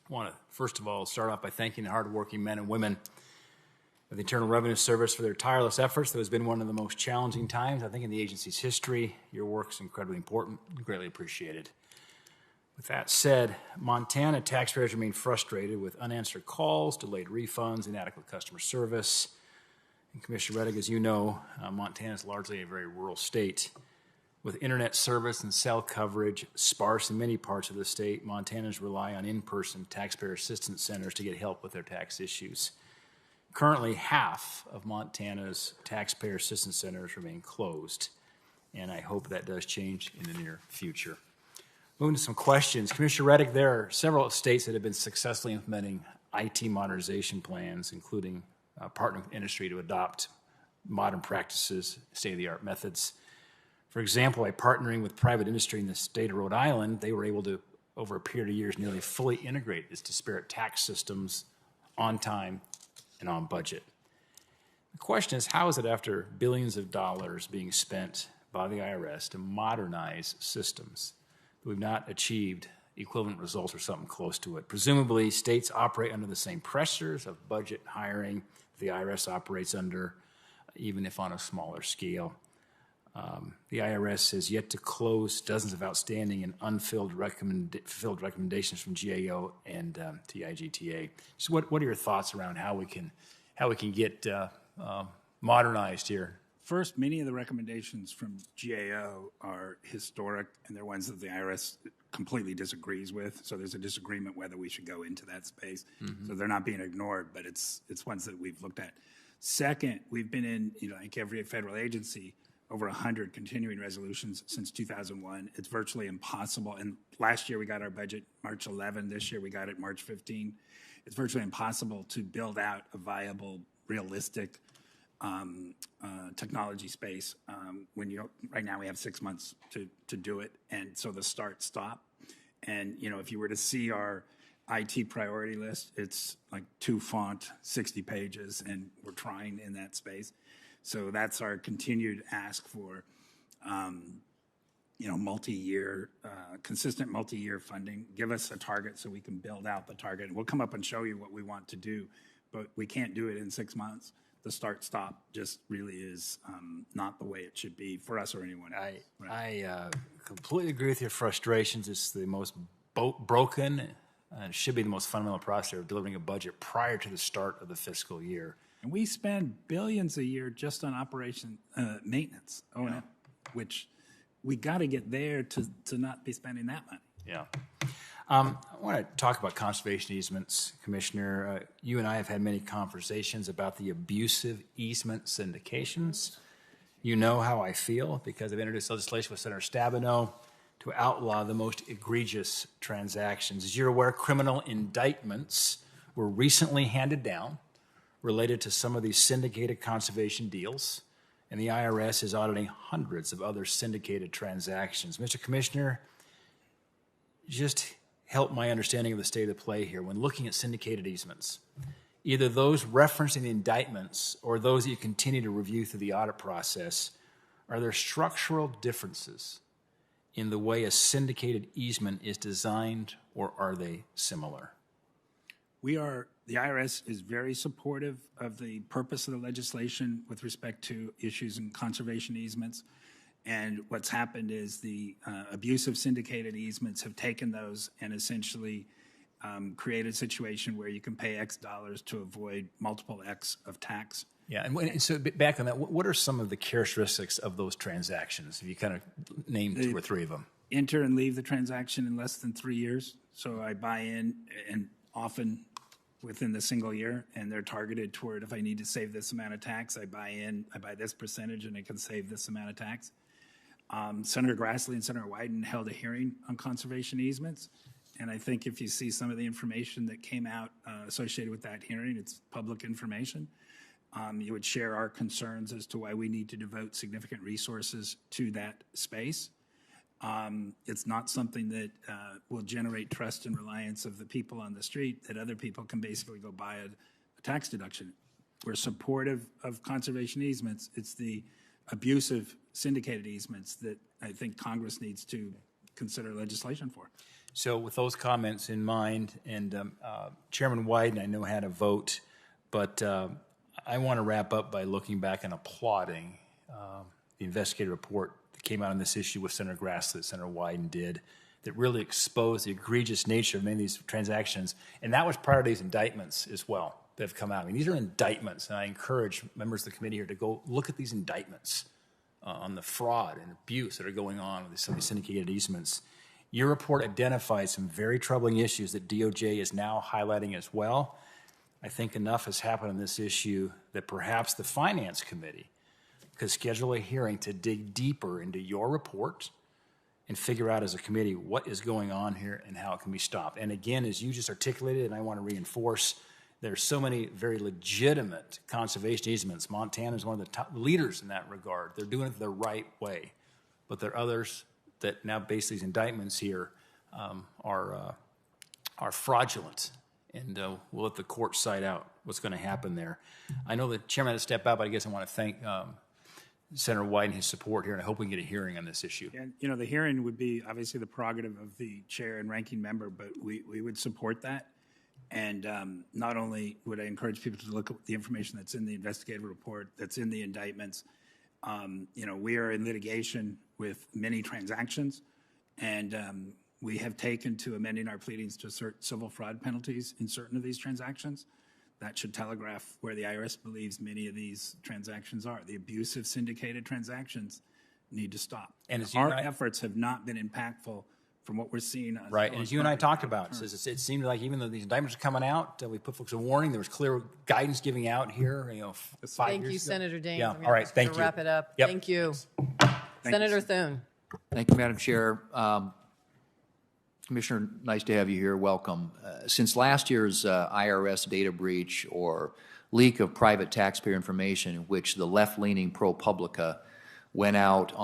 I want to, first of all, start off by thanking the hardworking men and women of the Internal Revenue Service for their tireless efforts. That has been one of the most challenging times, I think, in the agency's history. Your work is incredibly important, greatly appreciated. With that said, Montana taxpayers remain frustrated with unanswered calls, delayed refunds, inadequate customer service. And Commissioner Rettig, as you know, Montana is largely a very rural state. With internet service and cell coverage sparse in many parts of the state, Montanans rely on in-person taxpayer assistance centers to get help with their tax issues. Currently, half of Montana's taxpayer assistance centers remain closed, and I hope that does change in the near future. Moving to some questions. Commissioner Rettig, there are several states that have been successfully implementing IT modernization plans, including partnering with industry to adopt modern practices, state-of-the-art methods. For example, by partnering with private industry in the state of Rhode Island, they were able to, over a period of years, nearly fully integrate its disparate tax systems on time and on budget. The question is, how is it after billions of dollars being spent by the IRS to modernize systems that we've not achieved equivalent results or something close to it? Presumably, states operate under the same pressures of budget hiring the IRS operates under, even if on a smaller scale. The IRS has yet to close dozens of outstanding and unfilled fulfilled recommendations from GAO and TIGTA. So what are your thoughts around how we can get modernized here? First, many of the recommendations from GAO are historic, and they're ones that the IRS completely disagrees with. So there's a disagreement whether we should go into that space. Mm-hmm. So they're not being ignored, but it's ones that we've looked at. Second, we've been in, like every federal agency, over 100 continuing resolutions since 2001. It's virtually impossible. And last year we got our budget March 11. This year we got it March 15. It's virtually impossible to build out a viable, realistic technology space when right now we have 6 months to do it. And so the start-stop. And, if you were to see our IT priority list, it's like 2 font, 60 pages, and we're trying in that space. So that's our continued ask for, multi-year, consistent multi-year funding. Give us a target so we can build out the target. And we'll come up and show you what we want to do, but we can't do it in 6 months. The start-stop just really is not the way it should be for us or anyone else. I completely agree with your frustrations. It's the most broken, and should be the most fundamental process of delivering a budget prior to the start of the fiscal year. And we spend billions a year just on operation maintenance, O&M, which we got to get there to not be spending that money. Yeah. I want to talk about conservation easements, Commissioner. You and I have had many conversations about the abusive easement syndications. You know how I feel because I've introduced legislation with Senator Stabenow to outlaw the most egregious transactions. As you're aware, criminal indictments were recently handed down related to some of these syndicated conservation deals, and the IRS is auditing hundreds of other syndicated transactions. Mr. Commissioner, just help my understanding of the state of play here. When looking at syndicated easements, either those referencing the indictments or those that you continue to review through the audit process, are there structural differences in the way a syndicated easement is designed, or are they similar? The IRS is very supportive of the purpose of the legislation with respect to issues in conservation easements. And what's happened is the abusive syndicated easements have taken those and essentially created a situation where you can pay X dollars to avoid multiple X of tax. Yeah, and so back on that, what are some of the characteristics of those transactions? If you kind of name 2 or 3 of them. Enter and leave the transaction in less than 3 years. So I buy in, and often within the single year, and they're targeted toward, if I need to save this amount of tax, I buy this percentage and I can save this amount of tax. Senator Grassley and Senator Wyden held a hearing on conservation easements, and I think if you see some of the information that came out associated with that hearing, it's public information. You would share our concerns as to why we need to devote significant resources to that space. It's not something that will generate trust and reliance of the people on the street, that other people can basically go buy a tax deduction. We're supportive of conservation easements. It's the abusive syndicated easements that I think Congress needs to consider legislation for. So with those comments in mind, and Chairman Wyden, I know, had a vote, but I want to wrap up by looking back and applauding the investigative report that came out on this issue with Senator Grassley, that Senator Wyden did, that really exposed the egregious nature of many of these transactions. And that was prior to these indictments as well that have come out. I mean, these are indictments, and I encourage members of the committee here to go look at these indictments on the fraud and abuse that are going on with some of these syndicated easements. Your report identifies some very troubling issues that DOJ is now highlighting as well. I think enough has happened on this issue that perhaps the Finance Committee could schedule a hearing to dig deeper into your report and figure out as a committee what is going on here and how it can be stopped. And again, as you just articulated, and I want to reinforce, there's so many very legitimate conservation easements. Montana is one of the top leaders in that regard. They're doing it the right way. But there are others that now base these indictments here are fraudulent. And we'll let the court side out what's going to happen there. I know the chairman had to step out, but I guess I want to thank Senator Wyden and his support here, and I hope we can get a hearing on this issue. And, you know, the hearing would be obviously the prerogative of the chair and ranking member, but we would support that. And not only would I encourage people to look at the information that's in the investigative report, that's in the indictments. You know, we are in litigation with many transactions, and we have taken to amending our pleadings to assert civil fraud penalties in certain of these transactions. That should telegraph where the IRS believes many of these transactions are. The abusive syndicated transactions need to stop. And as our efforts have not been impactful from what we're seeing. Right, and as you and I talked about, it seemed like even though these indictments are coming out, we put folks a warning. There was clear guidance giving out here. You know, 5 years Thank you, ago. Senator Daines. Yeah. I'm gonna All right. ask you Thank to you. Wrap it up. Yep. Thank you, Thank Senator you. Thune. Thank you, Madam Chair. Commissioner, nice to have you here. Welcome. Since last year's IRS data breach or leak of private taxpayer information in which the left-leaning ProPublica went out on